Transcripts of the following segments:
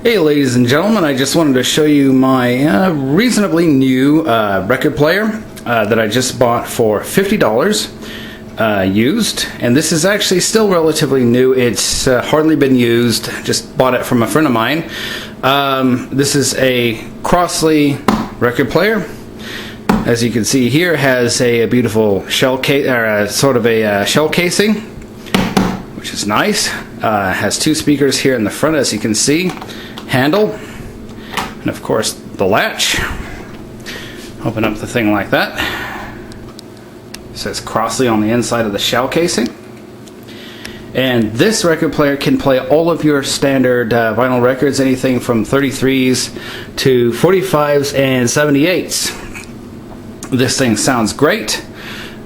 Hey ladies and gentlemen, I just wanted to show you my reasonably new record player that I just bought for $50 used, and this is actually still relatively new. It's hardly been used, just bought it from a friend of mine. This is a Crossley record player. As you can see here, has a beautiful shell case, or sort of a shell casing, which is nice. Has two speakers here in the front, as you can see. Handle, and of course the latch. Open up the thing like that. It says Crossley on the inside of the shell casing. And this record player can play all of your standard vinyl records, anything from 33s to 45s and 78s. This thing sounds great,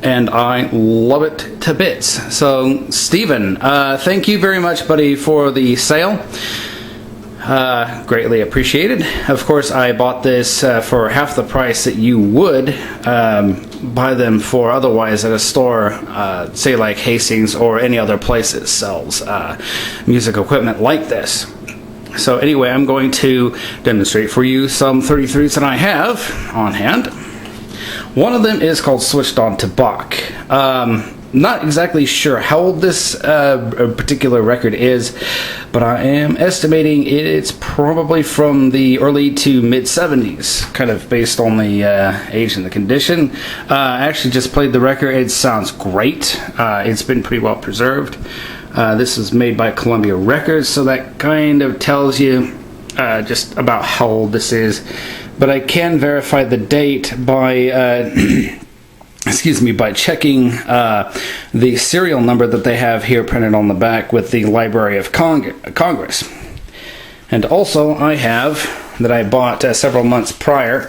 and I love it to bits. So Steven, thank you very much, buddy, for the sale. Greatly appreciated. Of course, I bought this for half the price that you would buy them for otherwise at a store, say like Hastings or any other place that sells music equipment like this. So anyway, I'm going to demonstrate for you some 33s that I have on hand. One of them is called Switched On to Bach. Not exactly sure how old this particular record is, but I am estimating it's probably from the early to mid-70s, kind of based on the age and the condition. I actually just played the record. It sounds great. It's been pretty well preserved. This was made by Columbia Records, so that kind of tells you just about how old this is. But I can verify the date by by checking the serial number that they have here printed on the back with the Library of Congress. And also I have, that I bought several months prior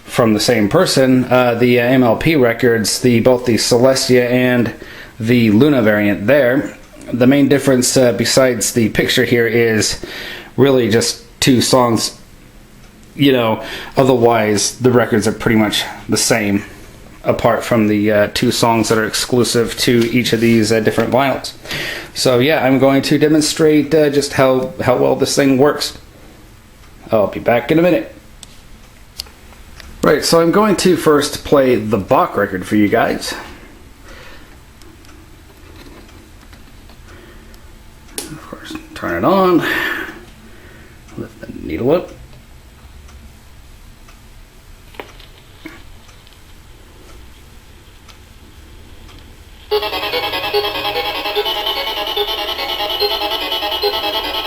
from the same person, the MLP records, both the Celestia and the Luna variant there. The main difference besides the picture here is really just two songs. You know, otherwise the records are pretty much the same, apart from the two songs that are exclusive to each of these different vinyls. So yeah, I'm going to demonstrate just how well this thing works. I'll be back in a minute. Right, so I'm going to first play the Bach record for you guys. Of course, turn it on, lift the needle up.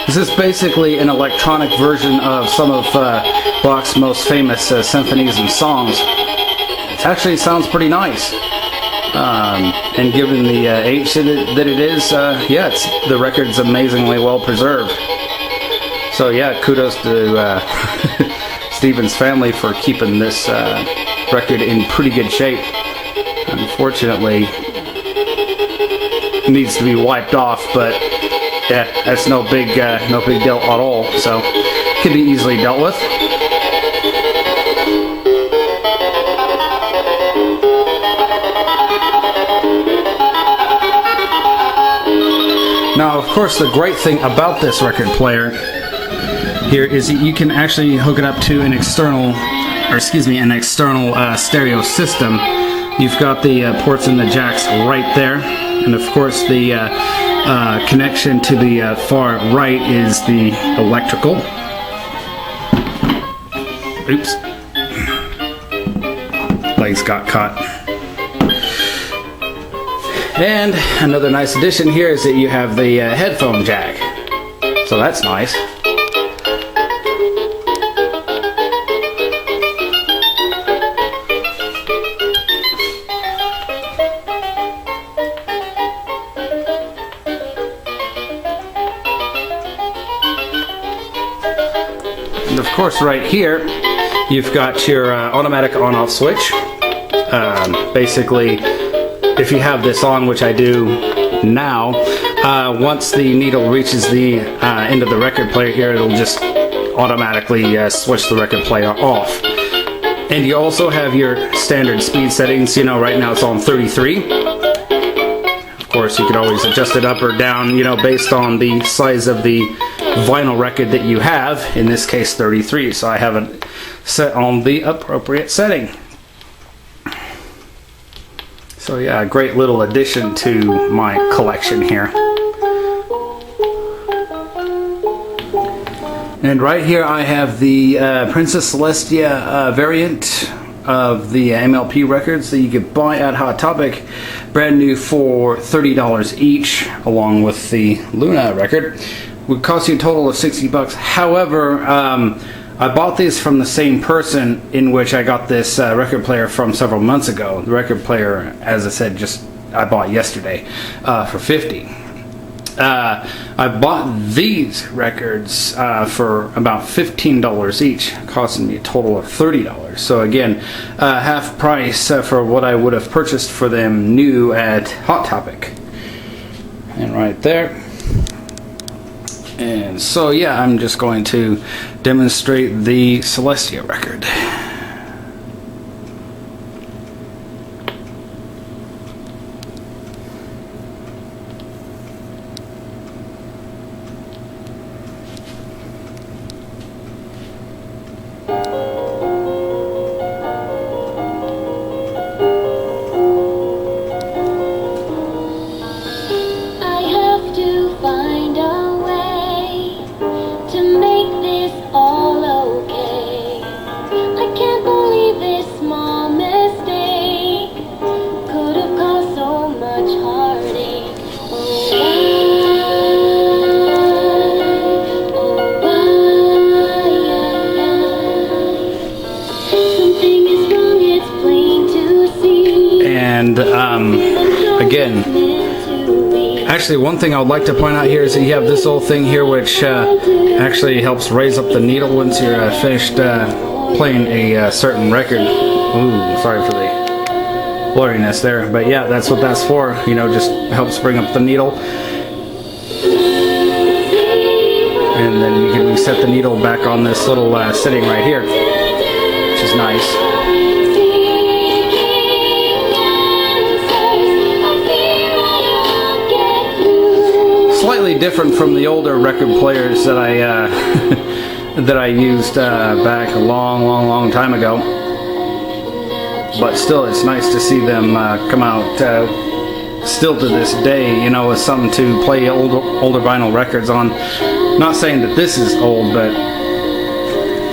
This is basically an electronic version of some of Bach's most famous symphonies and songs. It actually sounds pretty nice. And given the age that it is, yeah, the record's amazingly well preserved. So yeah, kudos to Steven's family for keeping this record in pretty good shape. Unfortunately, it needs to be wiped off, but yeah, that's no big deal at all, so can be easily dealt with. Now, of course, the great thing about this record player here is that you can actually hook it up to an external stereo system. You've got the ports and the jacks right there, and of course the connection to the far right is the electrical. Oops. Legs got caught. And another nice addition here is that you have the headphone jack. So that's nice. And of course right here you've got your automatic on-off switch. Basically, if you have this on, which I do now, once the needle reaches the end of the record player here, it'll just automatically switch the record player off. And you also have your standard speed settings. You know, right now it's on 33. Of course, you can always adjust it up or down, you know, based on the size of the vinyl record that you have, in this case 33, so I have it set on the appropriate setting. So yeah, a great little addition to my collection here. And right here I have the Princess Celestia variant of the MLP records that you could buy at Hot Topic, brand new for $30 each, along with the Luna record. Would cost you a total of $60. However, I bought these from the same person in which I got this record player from several months ago. The record player, as I said, I bought yesterday for $50. I bought these records for about $15 each, costing me a total of $30. So again, half price for what I would have purchased for them new at Hot Topic. And right there. And so yeah, I'm just going to demonstrate the Celestia record. And again, actually one thing I would like to point out here is that you have this little thing here which actually helps raise up the needle once you're finished playing a certain record. Ooh, sorry for the blurriness there, but yeah, that's what that's for, you know, just helps bring up the needle. And then you can reset the needle back on this little setting right here, which is nice. Slightly different from the older record players that I that I used back a long time ago, but still it's nice to see them come out still to this day, you know, with something to play older vinyl records on. Not saying that this is old, but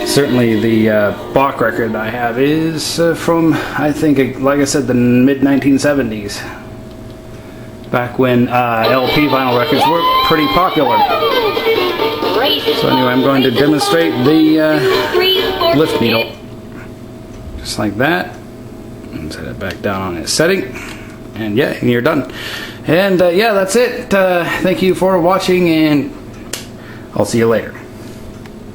certainly the Bach record I have is from, I think, like I said, the mid 1970s. Back when LP vinyl records were pretty popular. So anyway, I'm going to demonstrate the lift needle. Just like that. And set it back down on its setting. And yeah, and you're done. And yeah, that's it. Thank you for watching, and I'll see you later.